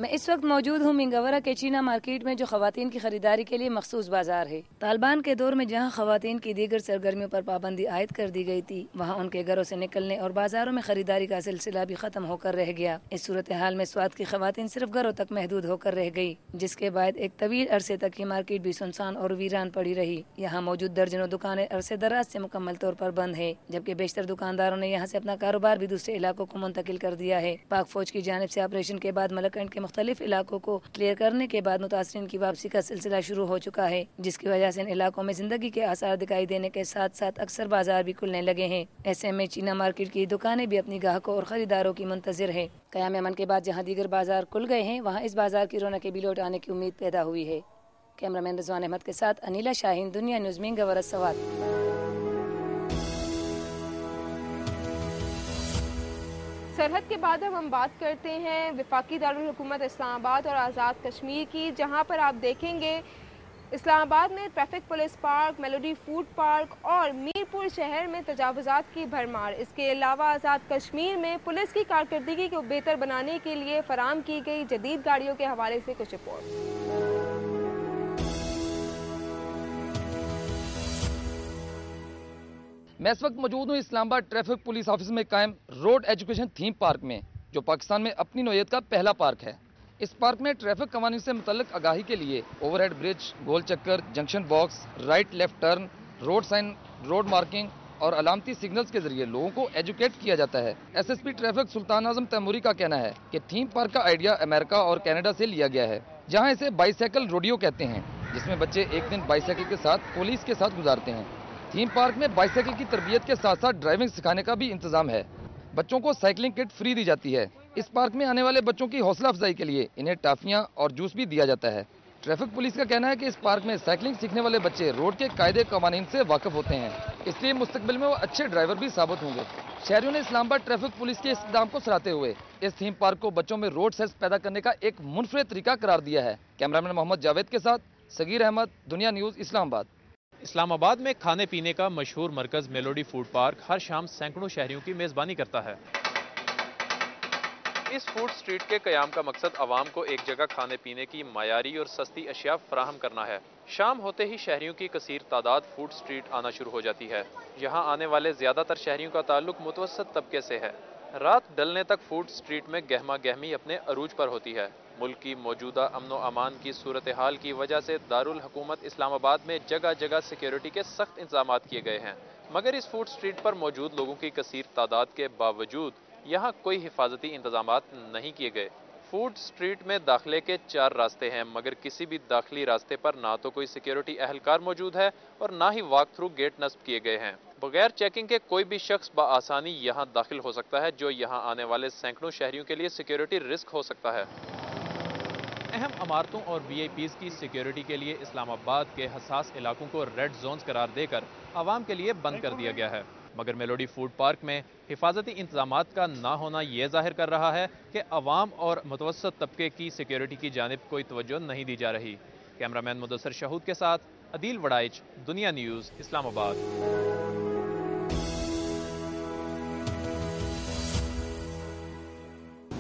میں اس وقت موجود ہوں منگورہ کے چینا مارکیٹ میں، جو خواتین کی خریداری کے لیے مخصوص بازار ہے۔ طالبان کے دور میں جہاں خواتین کی دیگر سرگرمیوں پر پابندی عائد کر دی گئی تھی، وہاں ان کے گھروں سے نکلنے اور بازاروں میں خریداری کا سلسلہ بھی ختم ہو کر رہ گیا۔ اس صورتحال میں سوات کی خواتین صرف گھروں تک محدود ہو کر رہ گئی، جس کے بعد ایک طویل عرصے تک یہ مارکیٹ بھی سنسان اور ویران پڑی رہی۔ یہاں موجود درجنوں دکانیں عرصے دراز سے مکمل طور پر بند ہے، جبکہ بیشتر دکانداروں نے یہاں سے اپنا کاروبار بھی دوسرے علاقوں کو منتقل کر دیا ہے۔ پاک فوج کی جانب سے آپریشن کے بعد ملکنڈ کے مختلف علاقوں کو کلیئر کرنے کے بعد متاثرین کی واپسی کا سلسلہ شروع ہو چکا ہے، جس کی وجہ سے ان علاقوں میں زندگی کے آثار دکھائی دینے کے ساتھ ساتھ اکثر بازار بھی کھلنے لگے ہیں۔ ایسے میں چینا مارکیٹ کی دکانیں بھی اپنی گاہکوں اور خریداروں کی منتظر ہے۔ قیام امن کے بعد جہاں دیگر بازار کھل گئے ہیں، وہاں اس بازار کی رونقیں بھی لوٹ آنے کی امید پیدا ہوئی ہے۔ کیمرہ مین رضوان احمد کے ساتھ انیلا شاہین، دنیا نیوز، منگورہ، سوات۔ سرحد کے بعد اب ہم بات کرتے ہیں وفاقی دارالحکومت اسلام آباد اور آزاد کشمیر کی، جہاں پر آپ دیکھیں گے اسلام آباد میں traffic police park, melody food park اور میر پور شہر میں تجاوزات کی بھرمار۔ اس کے علاوہ آزاد کشمیر میں پولیس کی کارکردگی کو بہتر بنانے کے لیے فراہم کی گئی جدید گاڑیوں کے حوالے سے کچھ رپورٹ۔ میں اس وقت موجود ہوں اسلام آباد ٹریفک پولیس آفس میں قائم روڈ ایجوکیشن تھیم پارک میں، جو پاکستان میں اپنی نوعیت کا پہلا پارک ہے۔ اس پارک میں ٹریفک قوانین سے متعلق آگاہی کے لیے اوور ہیڈ برج، گول چکر، junction box, right left turn, road sign, road marking اور علامتی سگنلز کے ذریعے لوگوں کو ایجوکیٹ کیا جاتا ہے۔ ایس ایس پی ٹریفک سلطان اعظم تیموری کا کہنا ہے کہ تھیم پارک کا آئیڈیا امریکہ اور کینیڈا سے لیا گیا ہے، جہاں اسے بائی سائیکل روڈیو کہتے ہیں، جس میں بچے ایک دن بائی سائیکل کے ساتھ پولیس کے ساتھ گزارتے ہیں۔ تھیم پارک میں بائی سائیکل کی تربیت کے ساتھ ساتھ ڈرائیونگ سکھانے کا بھی انتظام ہے۔ بچوں کو سائیکلنگ کٹ فری دی جاتی ہے۔ اس پارک میں آنے والے بچوں کی حوصلہ افزائی کے لیے انہیں ٹافیاں اور جوس بھی دیا جاتا ہے۔ ٹریفک پولیس کا کہنا ہے کہ اس پارک میں سائیکلنگ سیکھنے والے بچے روڈ کے قاعدے قوانین سے واقف ہوتے ہیں، اس لیے مستقبل میں وہ اچھے ڈرائیور بھی ثابت ہوں گے۔ شہریوں نے اسلام آباد ٹریفک پولیس کے اس اقدام کو سراہتے ہوئے اس تھیم پارک کو بچوں میں روڈ سینس پیدا کرنے کا ایک منفرد طریقہ قرار دیا ہے۔ کیمرامین محمد جاوید کے ساتھ صغیر احمد، دنیا نیوز، اسلام آباد۔ اسلام آباد میں کھانے پینے کا مشہور مرکز میلوڈی فوڈ پارک ہر شام سینکڑوں شہریوں کی میزبانی کرتا ہے۔ اس فوڈ سٹریٹ کے قیام کا مقصد عوام کو ایک جگہ کھانے پینے کی معیاری اور سستی اشیاء فراہم کرنا ہے۔ شام ہوتے ہی شہریوں کی کثیر تعداد فوڈ سٹریٹ آنا شروع ہو جاتی ہے۔ یہاں آنے والے زیادہ تر شہریوں کا تعلق متوسط طبقے سے ہے۔ رات ڈلنے تک فوڈ سٹریٹ میں گہما گہمی اپنے عروج پر ہوتی ہے۔ ملک کی موجودہ امن و امان کی صورتحال کی وجہ سے دارالحکومت اسلام آباد میں جگہ جگہ سیکیورٹی کے سخت انتظامات کیے گئے ہیں، مگر اس فوڈ سٹریٹ پر موجود لوگوں کی کثیر تعداد کے باوجود یہاں کوئی حفاظتی انتظامات نہیں کیے گئے۔ فوڈ سٹریٹ میں داخلے کے 4 راستے ہیں، مگر کسی بھی داخلی راستے پر نہ تو کوئی سیکیورٹی اہلکار موجود ہے اور نہ ہی واک تھرو گیٹ نصب کیے گئے ہیں۔ بغیر چیکنگ کے کوئی بھی شخص بآسانی یہاں داخل ہو سکتا ہے، جو یہاں آنے والے سینکڑوں شہریوں کے لیے سیکیورٹی رسک ہو سکتا ہے۔ اہم عمارتوں اور وی آئی پیز کی سیکیورٹی کے لیے اسلام آباد کے حساس علاقوں کو ریڈ زونز قرار دے کر عوام کے لیے بند کر دیا گیا ہے، مگر میلوڈی فوڈ پارک میں حفاظتی انتظامات کا نہ ہونا یہ ظاہر کر رہا ہے کہ عوام اور متوسط طبقے کی سیکیورٹی کی جانب کوئی توجہ نہیں دی جا رہی۔ کیمرامین مدثر شہود کے ساتھ عدیل وڑائچ، دنیا نیوز، اسلام آباد۔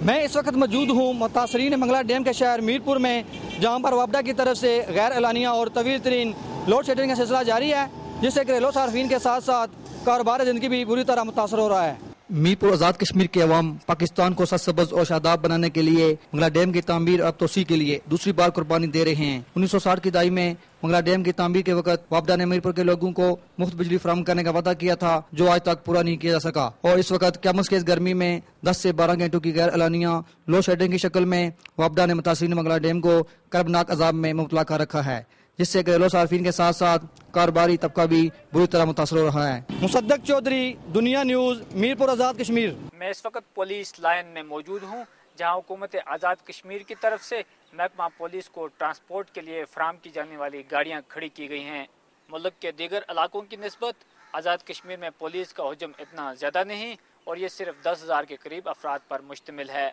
میں اس وقت موجود ہوں متاثرین منگلا ڈیم کے شہر میر پور میں، جہاں پر وابڈا کی طرف سے غیر اعلانیہ اور طویل ترین لوڈ شیڈنگ کا سلسلہ جاری ہے، جس سے گھریلو صارفین کے ساتھ ساتھ کاروبار زندگی بھی بری طرح متاثر ہو رہا ہے۔ میر پور آزاد کشمیر کے عوام پاکستان کو سرسبز اور شاداب بنانے کے لیے منگلا ڈیم کی تعمیر اور توسیع کے لیے دوسری بار قربانی دے رہے ہیں۔ 1960 کی دہائی میں منگلا ڈیم کی تعمیر کے وقت وابڈا نے میر پور کے لوگوں کو مفت بجلی فراہم کرنے کا وعدہ کیا تھا، جو آج تک پورا نہیں کیا جا سکا، اور اس وقت قیامت کی اس گرمی میں 10 سے 12 گھنٹوں کی غیر اعلانیہ لوڈ شیڈنگ کی شکل میں وابڈا نے متاثرین منگلا ڈیم کو کربناک عذاب میں مبتلا کر رکھا ہے، جس سے گھریلو صارفین کے ساتھ ساتھ کاروباری طبقہ بھی بری طرح متاثر ہو رہا ہے۔ مصدق چودھری، دنیا نیوز، میر پور آزاد کشمیر۔ میں اس وقت پولیس لائن میں موجود ہوں، جہاں حکومت آزاد کشمیر کی طرف سے محکمہ پولیس کو ٹرانسپورٹ کے لیے فراہم کی جانے والی گاڑیاں کھڑی کی گئی ہیں۔ ملک کے دیگر علاقوں کی نسبت آزاد کشمیر میں پولیس کا حجم اتنا زیادہ نہیں، اور یہ صرف 10,000 کے قریب افراد پر مشتمل ہے۔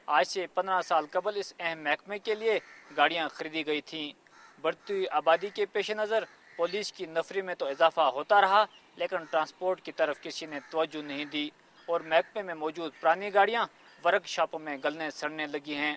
آج سے 15 سال قبل اس اہم محکمے کے لیے گاڑیاں خریدی گئی تھیں۔ بڑھتی ہوئی آبادی کے پیش نظر پولیس کی نفری میں تو اضافہ ہوتا رہا، لیکن ٹرانسپورٹ کی طرف کسی نے توجہ نہیں دی، اور محکمے میں موجود پرانی گاڑیاں ورک شاپوں میں گلنے سڑنے لگی ہیں۔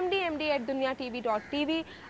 mdmd@duniatv.tv।